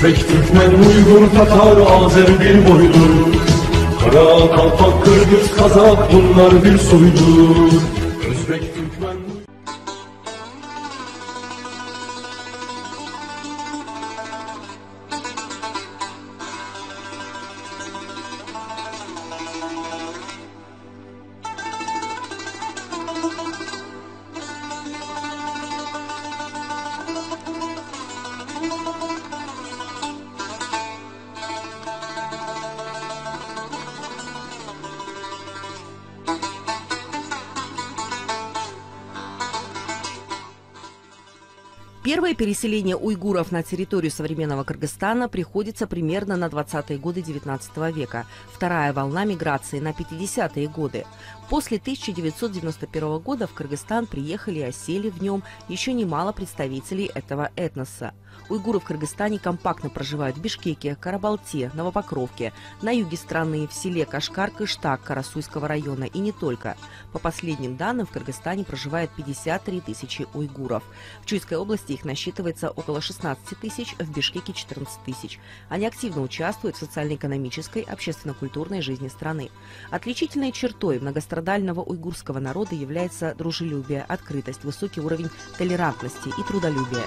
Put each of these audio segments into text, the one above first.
Özbek, Türkmen, Uygur, Tatar, Azer bir boydur. Kara, Kalpak, Kırgız, Kazak bunlar bir soydur. Özbek, Türkmen, Первое переселение уйгуров на территорию современного Кыргызстана приходится примерно на 20-е годы XIX века, вторая волна миграции на 50-е годы. После 1991 года в Кыргызстан приехали и осели в нем еще немало представителей этого этноса. Уйгуры в Кыргызстане компактно проживают в Бишкеке, Карабалте, Новопокровке, на юге страны, в селе Кашкар-Кыштак Карасуйского района и не только. По последним данным, в Кыргызстане проживает 53 тысячи уйгуров. В Чуйской области их насчитывается около 16 тысяч, в Бишкеке 14 тысяч. Они активно участвуют в социально-экономической, общественно-культурной жизни страны. Отличительной чертой многострадального уйгурского народа является дружелюбие, открытость, высокий уровень толерантности и трудолюбия.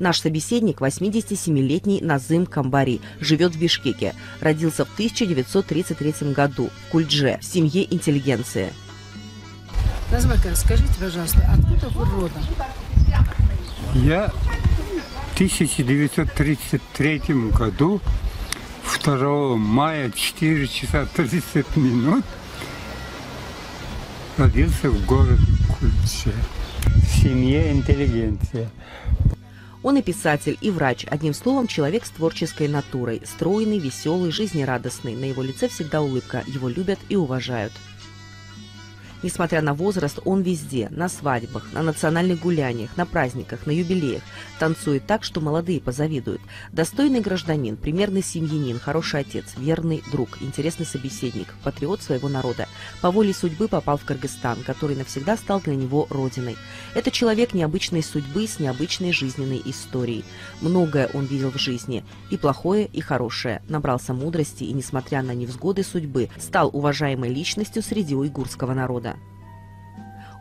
Наш собеседник, 87-летний Назым Камбари, живет в Бишкеке. Родился в 1933 году в Кульдже, в семье интеллигенции. Назмака, скажите, пожалуйста, откуда вы родом? Я в 1933 году, 2 мая, 4 часа 30 минут, родился в городе Кульдже, в семье интеллигенции. Он и писатель, и врач. Одним словом, человек с творческой натурой. Стройный, веселый, жизнерадостный. На его лице всегда улыбка. Его любят и уважают. Несмотря на возраст, он везде. На свадьбах, на национальных гуляниях, на праздниках, на юбилеях. Танцует так, что молодые позавидуют. Достойный гражданин, примерный семьянин, хороший отец, верный друг, интересный собеседник, патриот своего народа. По воле судьбы попал в Кыргызстан, который навсегда стал для него родиной. Это человек необычной судьбы с необычной жизненной историей. Многое он видел в жизни. И плохое, и хорошее. Набрался мудрости и, несмотря на невзгоды судьбы, стал уважаемой личностью среди уйгурского народа.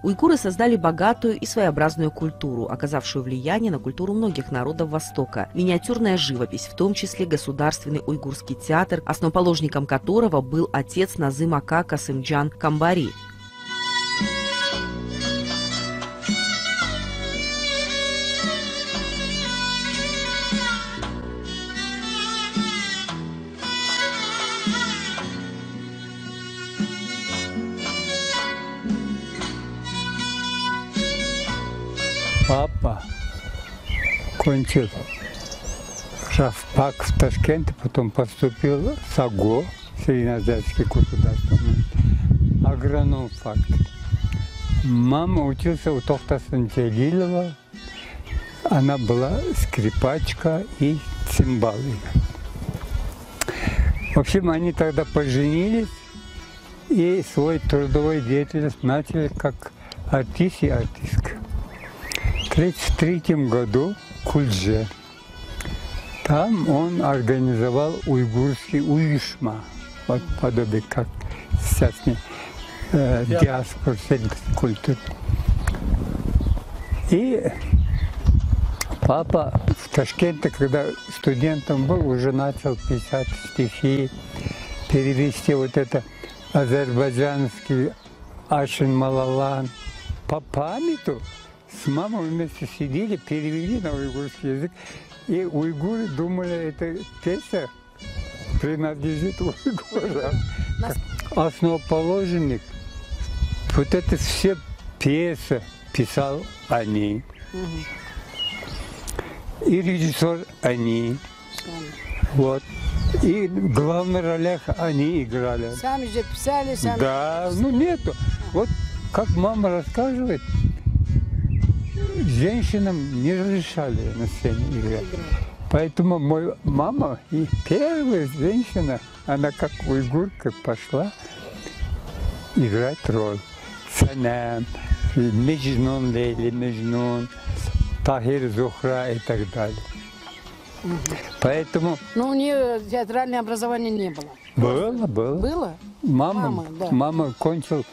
Уйгуры создали богатую и своеобразную культуру, оказавшую влияние на культуру многих народов Востока. Миниатюрная живопись, в том числе государственный уйгурский театр, основоположником которого был отец Назым Ака Касымджан Камбари. кончил РАФПАК в Ташкенте, потом поступил в САГО, Среднеазиатский государственный агроном факт. Мама учился у Тохтасан Джалилова. Она была скрипачка и цимбалы. В общем, они тогда поженились и свой трудовой деятельность начали как артист и артистка. В 1933 году в Кульдже. Там он организовал уйгурский уйшма, вот подобие как сейчас диаспора культуры. И папа в Ташкенте, когда студентом был, уже начал писать стихи, перевести вот это азербайджанский Ашин Малалан. По памяту с мамой вместе сидели, перевели на уйгурский язык. И уйгуры думали, эта песня принадлежит уйгурам. Основоположник, вот это все песни писал они. И режиссер они. Вот. И в главных ролях они играли. Сами же писали, сами... Да, ну нету. Вот как мама рассказывает, женщинам не разрешали на сцене играть. Поэтому моя мама и первая женщина, она как уйгурка пошла играть роль. Санам, Мejnun, Лейли, Мejnun, Тахир, Зухра и так далее. Поэтому... Но у нее театральное образование не было. Было. Было? Мама кончил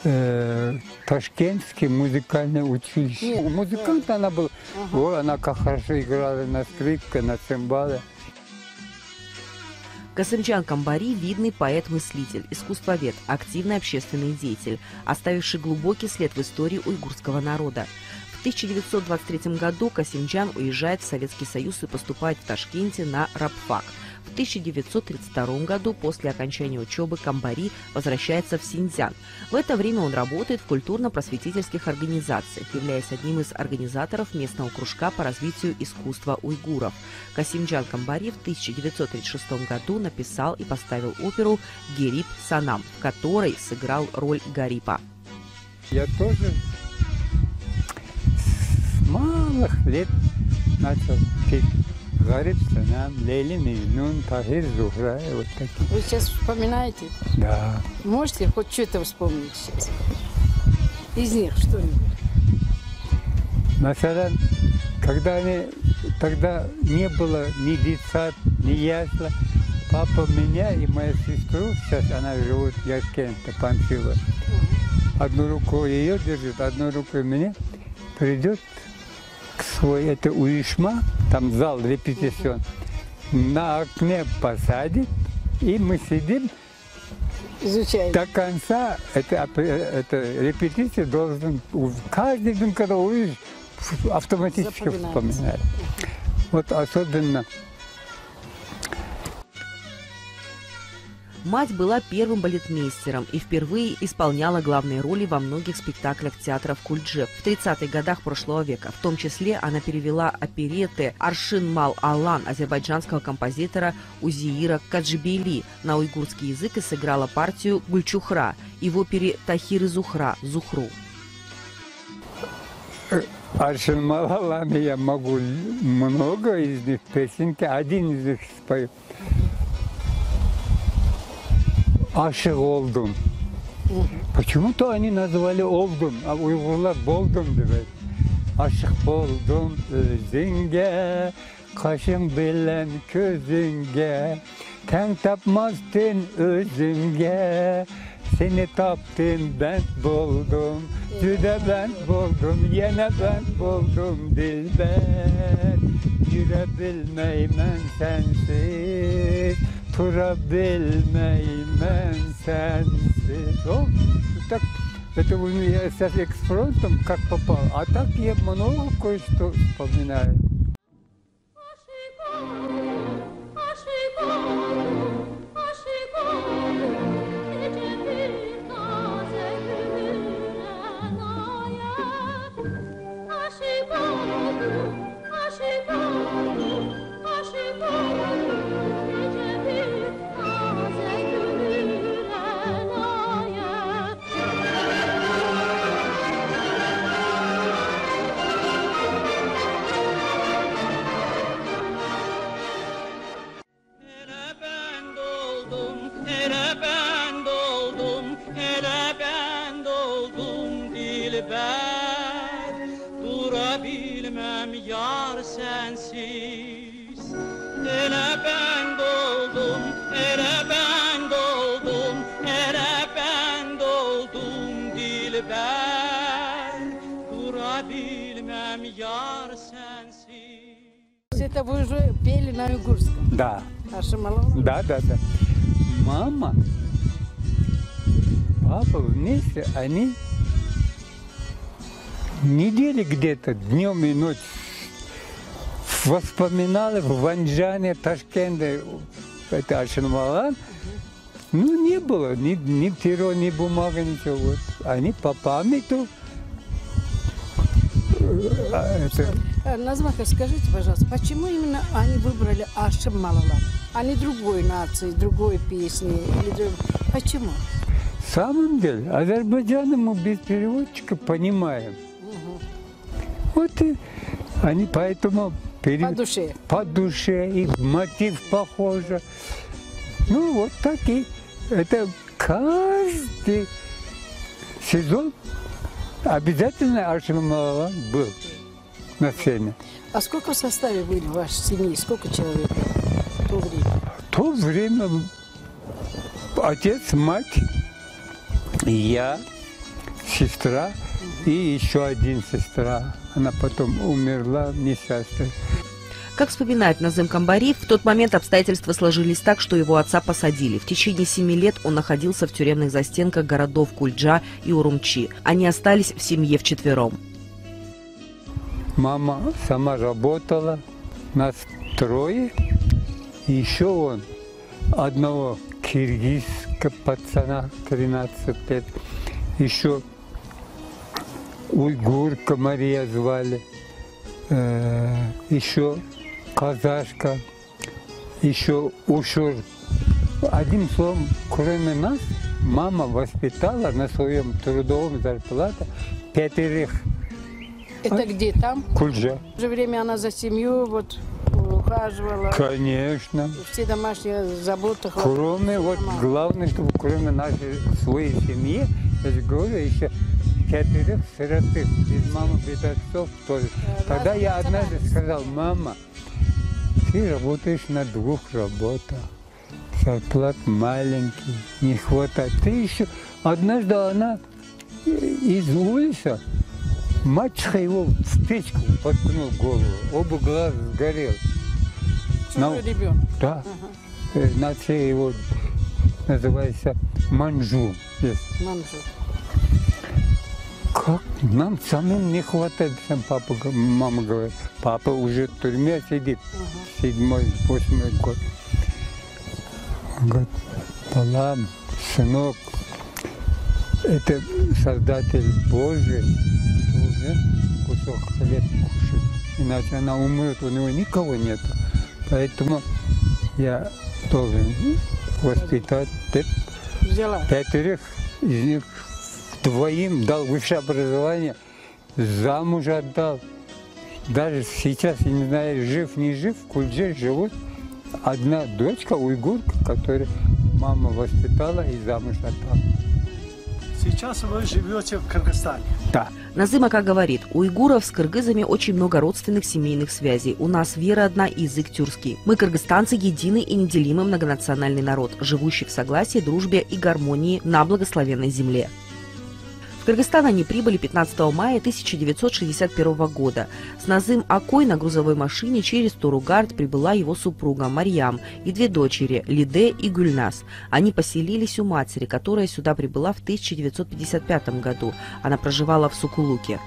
Ташкентское музыкальное училище. Нет, Музыкант она была. Вот она как хорошо играла на скрипке, на цимбале. Касымджан Камбари – видный поэт-мыслитель, искусствовед, активный общественный деятель, оставивший глубокий след в истории уйгурского народа. В 1923 году Касымджан уезжает в Советский Союз и поступает в Ташкенте на рабфак. В 1932 году после окончания учебы Камбари возвращается в Синьцзян. В это время он работает в культурно-просветительских организациях, являясь одним из организаторов местного кружка по развитию искусства уйгуров. Касымджан Камбари в 1936 году написал и поставил оперу «Герип Санам», в которой сыграл роль Гарипа. Я тоже с малых лет начал петь. Гарип Санам, Лейли, Мejnun, Тахир, Зухра, вот такие. Вы сейчас вспоминаете? Да. Можете хоть что-то вспомнить сейчас? Из них что-нибудь? مثلا, тогда не было ни детсад, ни ясла, папа меня и мою сестру, сейчас она живет в Яркенте, Панфилова, одну руку ее держит, одну руку меня, придет к свой, это уишма, там зал репетицион, на окне посадит, и мы сидим. Изучаем. До конца это репетиция должен, каждый день, когда увидишь, автоматически вспоминать. Вот особенно. Мать была первым балетмейстером и впервые исполняла главные роли во многих спектаклях театра в Кульдже в 30-х годах прошлого века. В том числе она перевела опереты «Аршин Мал Алан» азербайджанского композитора Узиира Каджибейли на уйгурский язык и сыграла партию Гульчухра и в опере «Тахир и Зухра» «Зухру». Аршин Мал Алан я могу много из них песенки, один из них спою. Aşık oldum. Почему-то они назвали oldum, а уйгурлар болдum dedi. Aşık oldum özünge, kaşın bilen közünge, ten tapmazdın özünge, seni taptım ben buldum, cüde ben buldum, yine ben buldum dilber, yürüyebilmeyim sensiz. Тurabilmeymen sensiz. О, так, это у меня сейчас экспромтом как попал. А так я много кое-что вспоминаю. Aşık это вы уже пели на уйгурском. Да, Ашим Малалан? да. Мама, папа вместе, они недели где-то, днем и ночью, воспоминали в Ванджане, Ташкенте, это Ашим Малалан. Ну, не было ни перо, ни бумага, ничего. Вот. Они по памяти. Назмаха, скажите, пожалуйста, почему именно они выбрали Ашим Малалан, а не другой нации, другой песни? Почему? В самом деле, Азербайджан мы без переводчика понимаем. Вот и они поэтому По душе. по душе, и мотив похож. Ну, вот так и это каждый сезон обязательно Ашим Малалан был на сцене. А сколько в составе были в вашей семьи? Сколько человек в то время? В то время отец, мать, я, сестра и еще один сестра. Она потом умерла несчастной. Как вспоминает Назым Камбариев, в тот момент обстоятельства сложились так, что его отца посадили. В течение 7 лет он находился в тюремных застенках городов Кульджа и Урумчи. Они остались в семье вчетвером. Мама сама работала, нас трое, и еще он, одного киргизского пацана, 13 лет, еще уйгурка Мария звали, еще казашка, еще ушур. Одним словом, кроме нас, мама воспитала на своем трудовом зарплате 5. Это где там? Кульджа. В то же время она за семью вот ухаживала. Конечно. Все домашние заботы. Кроме, вот главное, чтобы кроме нашей своей семьи, я же говорю, еще 5 сиротых, без мамы, без отцов тоже. Тогда я однажды сказал: мама, ты работаешь на 2 работах, зарплат маленький, не хватает. Ты еще... Однажды она из улицы, мачеха его в печку подкнул голову, оба глаза сгорел. Чужой ребенок. Да. Нация его называется Манжу. Есть. Манжу. Как? Нам самим не хватает, мама говорит. Папа уже в тюрьме сидит, 7-8 год. Он говорит: Балам, сынок, это Создатель Божий должен кусок хлеба кушать, иначе она умрет, у него никого нет. Поэтому я должен воспитать 5 из них. 2 дал высшее образование, замуж отдал. Даже сейчас, я не знаю, жив, не жив, в Кульдже живут одна дочка, уйгурка, которую мама воспитала и замуж отдала. Сейчас вы живете в Кыргызстане. Да. Назым Ака говорит, у уйгуров с кыргызами очень много родственных семейных связей. У нас вера одна и язык тюркский. Мы, кыргызстанцы, единый и неделимый многонациональный народ, живущий в согласии, дружбе и гармонии на благословенной земле. В Кыргызстан они прибыли 15 мая 1961 года. С Назым Акой на грузовой машине через Туругард прибыла его супруга Марьям и 2 дочери Лиде и Гульнас. Они поселились у матери, которая сюда прибыла в 1955 году. Она проживала в Сукулуке.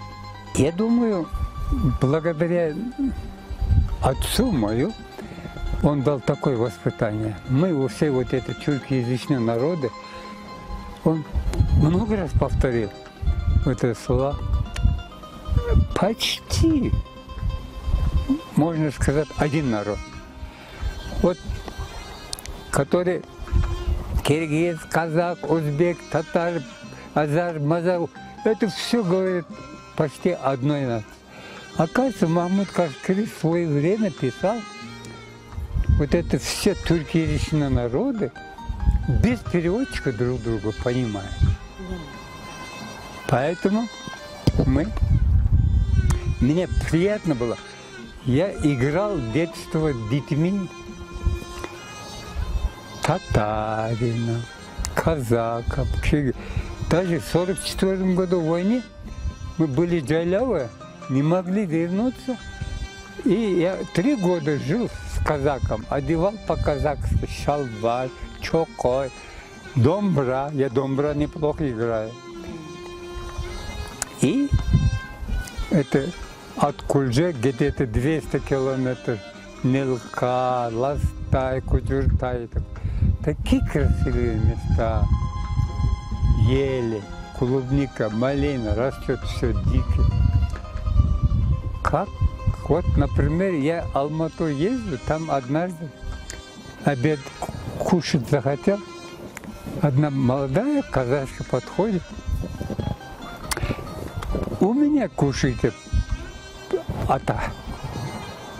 Я думаю, благодаря отцу мою, он дал такое воспитание. Мы все вот эти тюркоязычные народы, он много раз повторил это слова. Почти, можно сказать, один народ. Вот, который киргиз, казак, узбек, татар, азар, мазар, это все говорит почти одной нации. Оказывается, Махмуд Кашкари в свое время писал, вот это все тюркоязычные народы без переводчика друг друга понимают. Поэтому мне приятно было. Я играл в детство с детьми татарина, казаков, даже в 1944 году в войне мы были джайлявы, не могли вернуться. И я 3 года жил с казаком, одевал по-казахски шалбар, чокой, домбра. Я домбра неплохо играю. И это от Кульже где-то 200 километров. Нилка, Ластай, Кудюртай. Такие красивые места. Ели, клубника, малина, растет все дико. Как? Вот, например, я в Алмату езжу, там однажды обед кушать захотел. Одна молодая казашка подходит. У меня кушайте.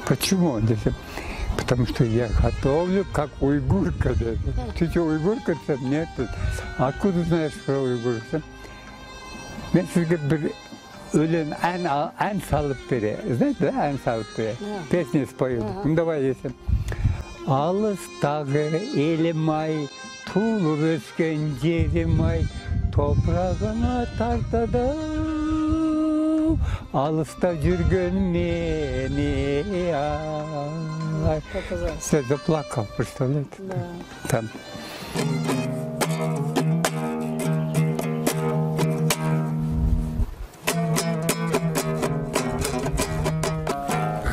Почему? Потому что я готовлю, как уйгурка. Ты что, уйгурка? Нет. Откуда знаешь про уйгурку? Ben size bir ölen en salıp biri. Знаете, да, en salıp biri? Песни споют. Ну, давай, если. Alыстағы елім ай, туылып өскен жерім ай, топырағына тартады. Алыста жүрген мені ай. Все, заплакал, представляете? Да. Там.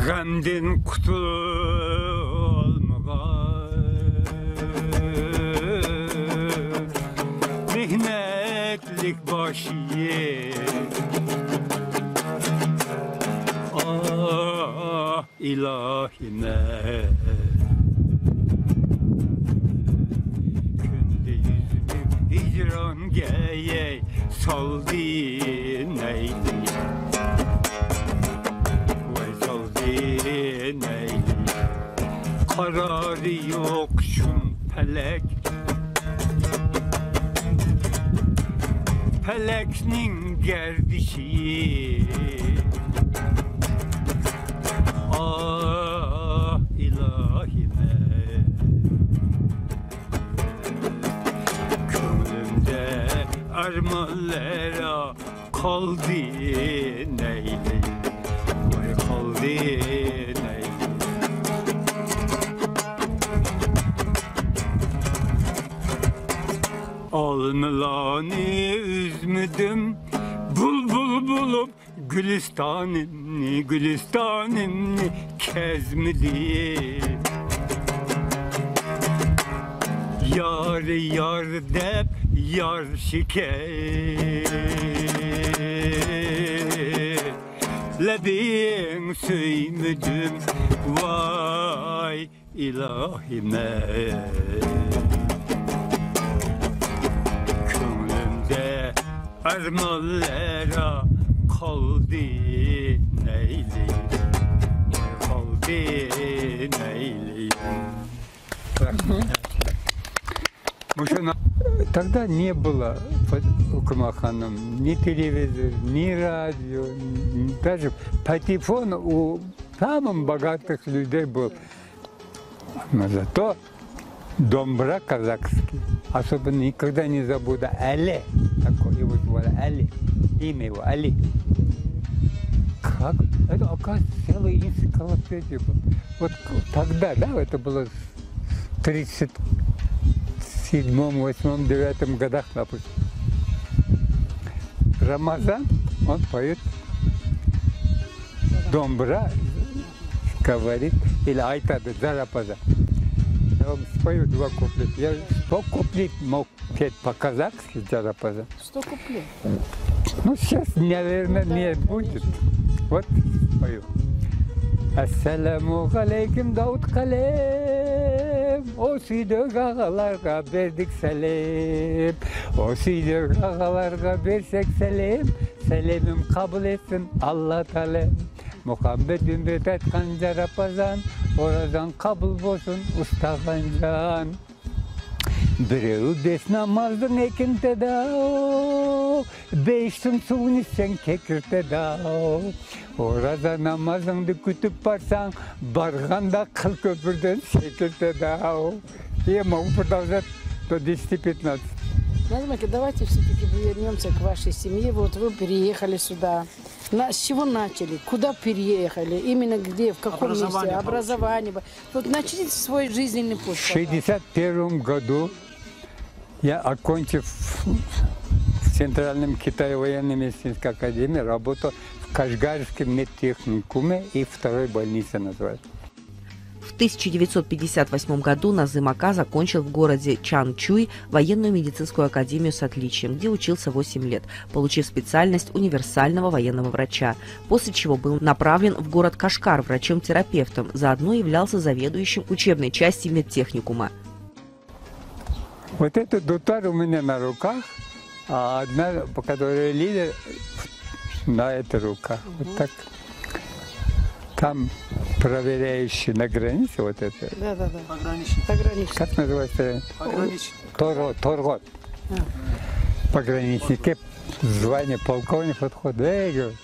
Gamden kutulmagan, mihnetlik başı. Ah ilahime, günde yüzünü hicran geye saldı neydi? Kararı yok şun pelek, peleknin gerdişi. Ah ilahime, gönlümde armalara kaldı neydi? Kaldı neydi? Alnılanı üzmüdüm, bul bulup gülistanimni kezmidi. Yar dep yar şikayet söymüdüm, vay ilahime. Armallara kaldı neyli, kaldı neyli. Тогда не было, Кумаханом, ни телевизора, ни радио, даже патефон у самых богатых людей был. Но зато домбра казахский. Особенно никогда не забуду Али. Такой его звали Али. Имя его Али. Как? Это, оказывается, целая энциклопедия была. Вот тогда, да, это было в 37-м, 8-м, 9-м годах, допустим. Рамазан, он поет домбра, говорит, или айтады, зарапаза. Он спою 2 куплета. Я 100 куплет мог петь по-казахски, зарапаза. 100 куплет? Ну, сейчас, наверное, не будет. Вот спою. Ассаламу алейкум Дауд Калем. O suyduğu ağalarga verdik selam. O suyduğu ağalarga versek selam. Selamım kabul etsin Allah Teala. Muhammed ümmet etkan Carapazan. Oradan kabul olsun ustagan can. Bireği 5 namazdın ekinte dağ. 5'tin suyunu içsen kekirte dağ. Orada namazını kütüp barsan, barganda kıl köpürden sekirte dağ. Я могу продолжать до 10-15. Назмаки, давайте все-таки вернемся к вашей семье. Вот вы переехали сюда. С чего начали? Куда переехали? Именно где? В каком месте? Образование. Вот начните свой жизненный путь. В 1961 году я, окончив в Центральном Китае военно-медицинской академии, работал в Кашгарском медтехникуме и второй больнице называется. В 1958 году Назым Ака закончил в городе Чанчуй военную медицинскую академию с отличием, где учился 8 лет, получив специальность универсального военного врача, после чего был направлен в город Кашгар врачом-терапевтом, заодно являлся заведующим учебной части медтехникума. Вот этот дутар у меня на руках, а одна, по которой лидер, на этой руках. Вот так. Там проверяющий на границе вот это. Да. Пограничник. Как называется? Пограничник. Торгот. Пограничники. Звание полковник подходит. Эй, говорю,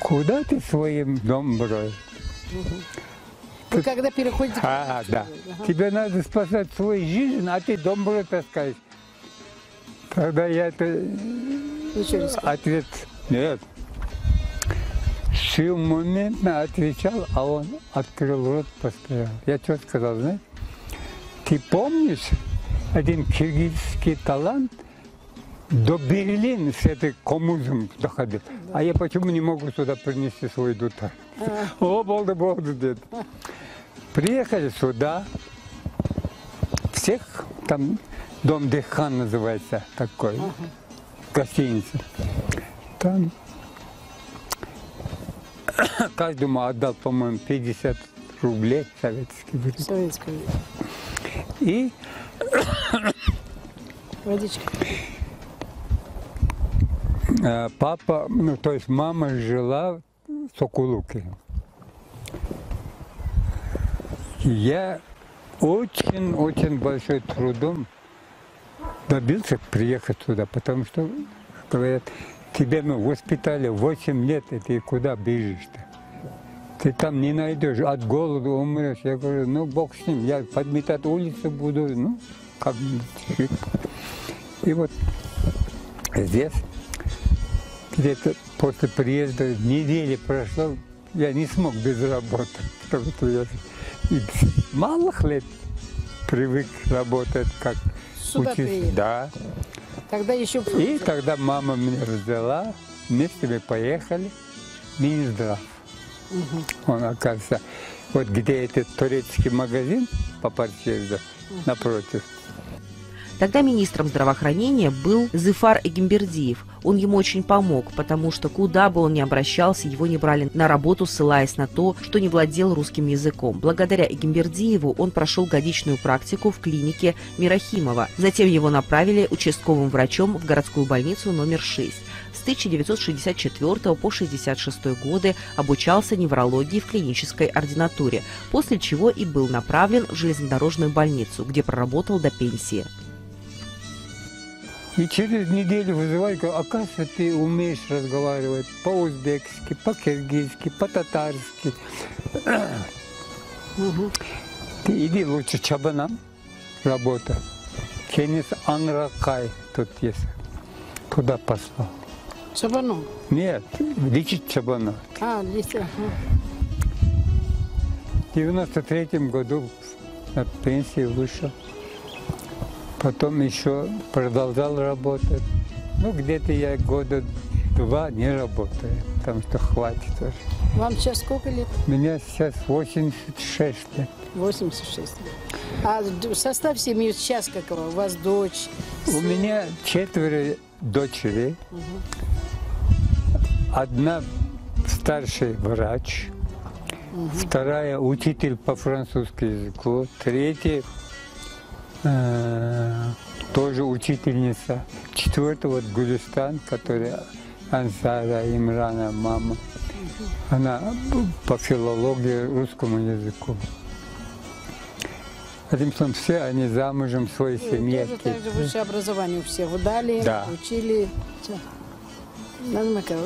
куда ты своим дом бросишь? Вы когда переходите... Да. Тебе надо спасать свою жизнь, а ты дом бросишь, таскаешь. Тогда я ответ нет. Все моментно отвечал, а он открыл рот постоянно. Я что сказал, знаешь? Ты помнишь, один киргизский талант до Берлина с этой коммузом доходил. А я почему не могу сюда принести свой дутар? О, болды, дед. Приехали сюда, всех, там дом Дехан называется такой, гостиница. Там каждому отдал, по-моему, 50 рублей советские. И водичка. Папа, то есть мама жила в Сокулуке. Я очень большой трудом добился приехать сюда, потому что, говорят, тебя воспитали 8 лет, и ты куда бежишь-то? Ты там не найдешь, от голода умрешь. Я говорю, бог с ним, я подметать улицу буду, как-нибудь. И вот здесь, где-то после приезда недели прошло, я не смог без работы, потому что я с малых лет привык работать как учитель. Да. Тогда еще... И тогда мама меня взяла, вместе мы поехали в Минздрав. Он, оказывается, вот где этот турецкий магазин по Парчевду, напротив. Тогда министром здравоохранения был Зыфар Эгембердиев. Он ему очень помог, потому что куда бы он ни обращался, его не брали на работу, ссылаясь на то, что не владел русским языком. Благодаря Эгембердиеву он прошел годичную практику в клинике Мирахимова. Затем его направили участковым врачом в городскую больницу номер 6. С 1964 по 1966 годы обучался неврологии в клинической ординатуре, после чего и был направлен в железнодорожную больницу, где проработал до пенсии. И через неделю вызывают, говорят, оказывается, ты умеешь разговаривать по-узбекски, по-киргизски, по-татарски. Ты иди лучше Чабанам работай. Кенис Анракай тут есть. Туда послал. Чабану? Нет, лечить Чабанов. Лечить. В 93-м году на пенсию вышел. Потом еще продолжал работать. Где-то я года 2 не работаю, потому что хватит уже. Вам сейчас сколько лет? Меня сейчас 86 лет. 86 лет. А состав семьи сейчас какого? У вас дочь? У меня 4 дочери. Одна старший врач, вторая учитель по французскому языку, третья тоже учительница. 4-я вот Гулистан, которая Ансара Имрана, мама. Она по филологии, русскому языку. Одним словом, все они замужем, своей семье. Тоже высшее образование у всех дали, да. Учили.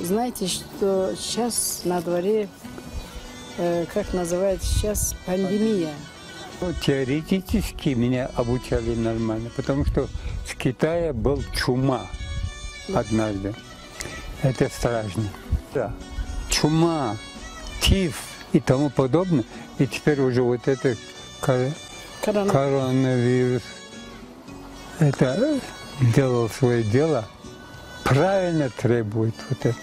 Знаете, что сейчас на дворе, как называется сейчас, пандемия. Теоретически меня обучали нормально, потому что в Китае был чума однажды. Это страшно. Да. Чума, тиф и тому подобное. И теперь уже вот это коронавирус, это делал свое дело, правильно требует вот это.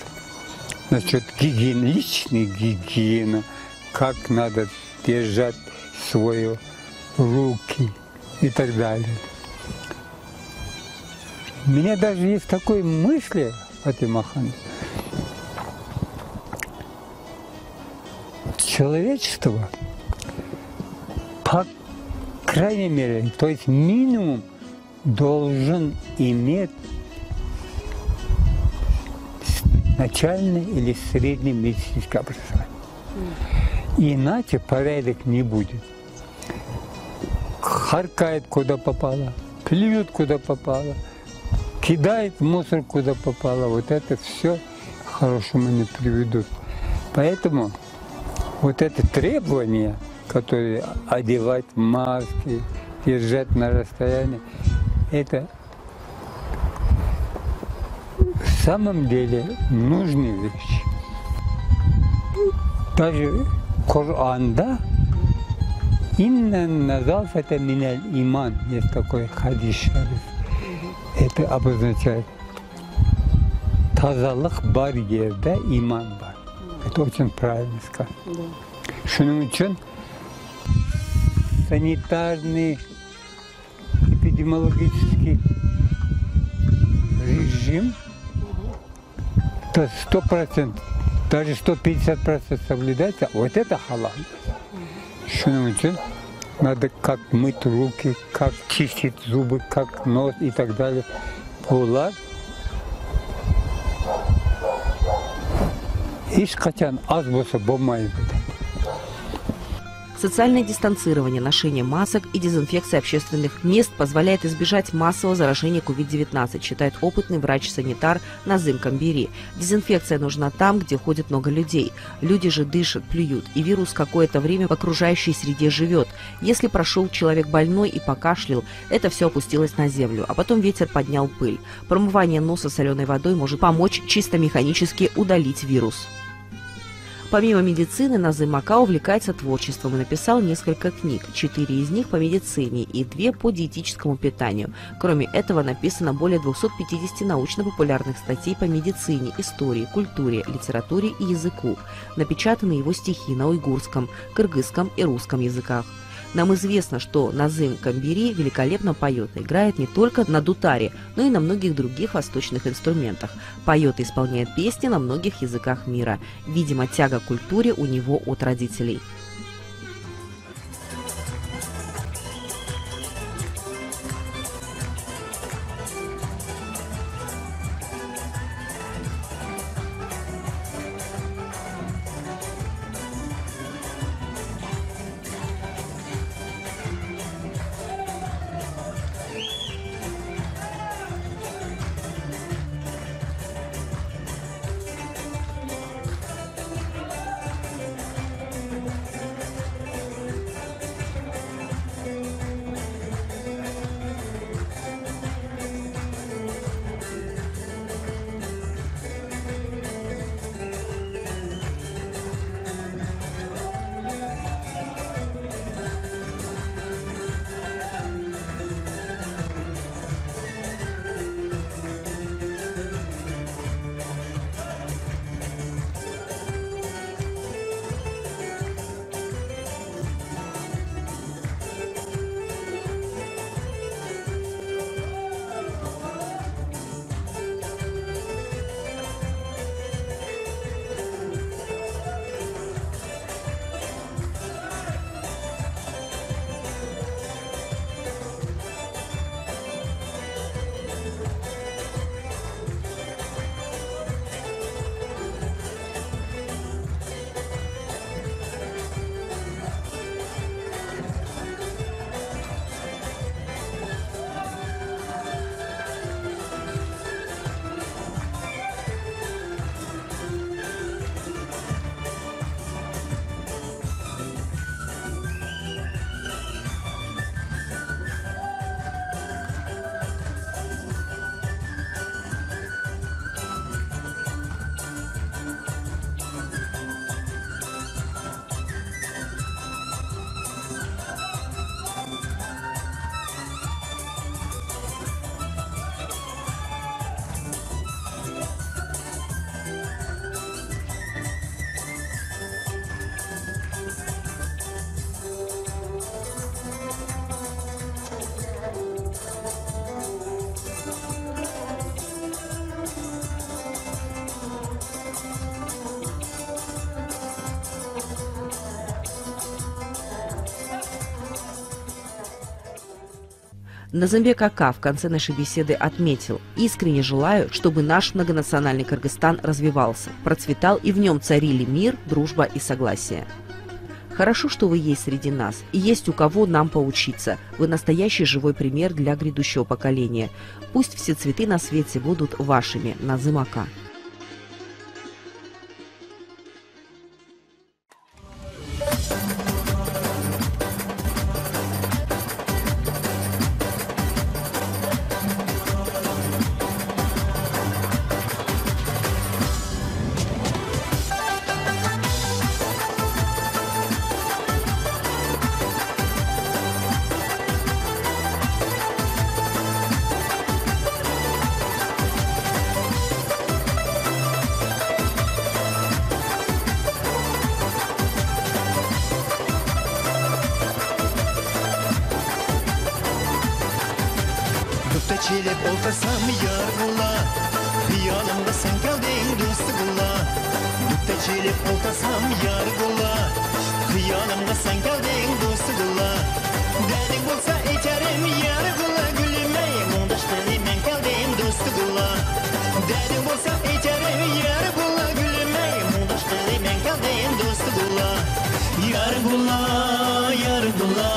Насчет гигиены, личной гигиены, как надо держать свои руки и так далее. У меня даже есть такой мысли, Фатимахан, человечество, по крайней мере, то есть минимум должен иметь начальное или среднее медицинское образование. Иначе порядок не будет. Харкает куда попало, плюет куда попало, кидает мусор куда попало. Вот это все к хорошему не приведут. Поэтому вот это требование, которые одевать маски, держать на расстоянии, это в самом деле нужные вещи. Даже Коранда «Инна назафата миналь иман» есть такой хадис шариф. Это обозначает тазалык бар жерде иман бар. Это очень правильно сказано. Шуның үчүн санитарный эпидемиологический режим 100%, даже 150% соблюдается, вот это халал. Шуның үчүн надо как мыть руки, как чистить зубы, как нос и так далее. Булар ешкачан аз болсо болмайды. Социальное дистанцирование, ношение масок и дезинфекция общественных мест позволяет избежать массового заражения COVID-19, считает опытный врач-санитар Назым Камбири. Дезинфекция нужна там, где ходит много людей. Люди же дышат, плюют, и вирус какое-то время в окружающей среде живет. Если прошел человек больной и покашлял, это все опустилось на землю, а потом ветер поднял пыль. Промывание носа соленой водой может помочь чисто механически удалить вирус. Помимо медицины, Назым Ака увлекается творчеством и написал несколько книг, 4 из них по медицине и 2 по диетическому питанию. Кроме этого, написано более 250 научно-популярных статей по медицине, истории, культуре, литературе и языку. Напечатаны его стихи на уйгурском, кыргызском и русском языках. Нам известно, что Назым Камбири великолепно поет и играет не только на дутаре, но и на многих других восточных инструментах. Поет и исполняет песни на многих языках мира. Видимо, тяга к культуре у него от родителей. Назымбек Ака в конце нашей беседы отметил: «Искренне желаю, чтобы наш многонациональный Кыргызстан развивался, процветал и в нем царили мир, дружба и согласие». Хорошо, что вы есть среди нас, и есть у кого нам поучиться. Вы настоящий живой пример для грядущего поколения. Пусть все цветы на свете будут вашими. Назым Ака. Çilep oltasam yargıla, hıyanımda sen kaldın dostugula. Dükte çilep oltasam yargıla, hıyanımda sen kaldın dostugula. Derdin olsa içerim yargıla, gülüme mundaş benim ben kaldım dostugula. Derdin olsa içerim yargıla, gülüme mundaş benim ben kaldım dostugula. Yargıla, yargıla,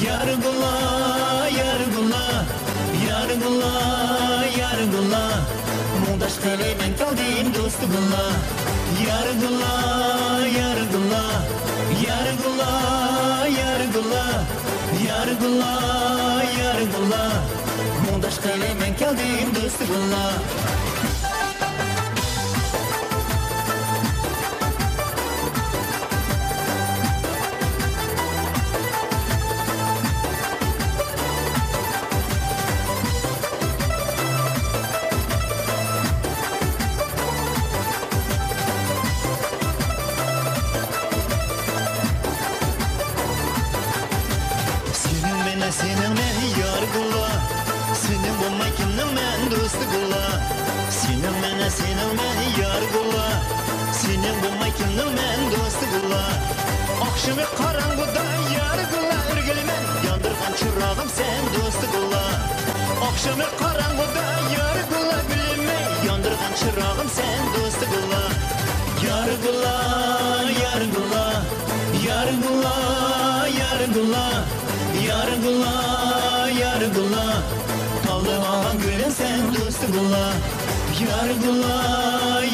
yargıla, yargıla. Yargıla, yargıla, mundaş kale ben kaldım dostugula. Yargıla, yargıla, yargıla, yargıla, yargıla, yargıla, mundaş kale ben kaldım dostugula. Senin men yargıla, senin bulmay kimnin men dostugula. Senin men yargıla, senin bulmay kimnin men dostugula. Akşamı karanguda yargıla, ürgülmen yandırgan çırağım sen dostugula. Akşamı karanguda yargıla, gülüme yandırgan çırağım sen dostugula. Yargıla, yargıla, yargıla, yargıla. Yargıla, yargıla, taldıman gülün sen dostugula. Yargıla,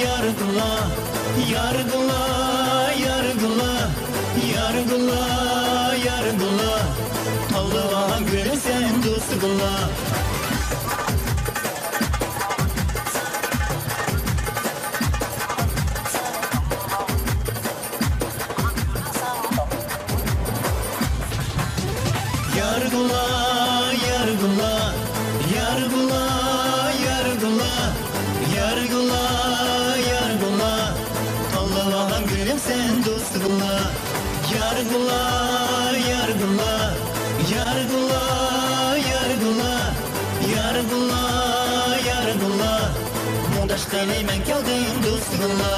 yargıla, yargıla, yargıla, yargıla, yargıla, taldıman gülün sen dostugula. Yargıla, yargıla, yargıla, yargıla, yargıla, yargıla, taldıman gülüm sen dostugula. Yargıla, yargıla, yargıla, yargıla, yargıla, yargıla, mundaş kale ben kaldım dostugula.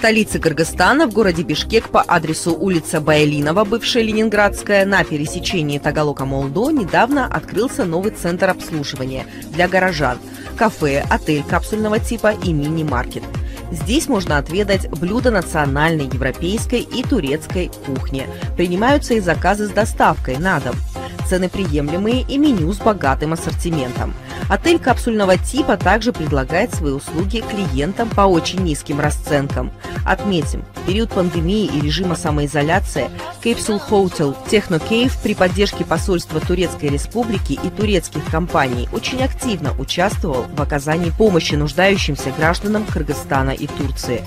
столице Кыргызстана, в городе Бишкек, по адресу улица Баялинова, бывшая Ленинградская, на пересечении Тагалока-Молдо, недавно открылся новый центр обслуживания для горожан. Кафе, отель капсульного типа и мини-маркет. Здесь можно отведать блюда национальной, европейской и турецкой кухни. Принимаются и заказы с доставкой на дом. Цены приемлемые и меню с богатым ассортиментом. Отель капсульного типа также предлагает свои услуги клиентам по очень низким расценкам. Отметим, в период пандемии и режима самоизоляции Capsule Hotel Techno Cave при поддержке посольства Турецкой Республики и турецких компаний очень активно участвовал в оказании помощи нуждающимся гражданам Кыргызстана и Турции.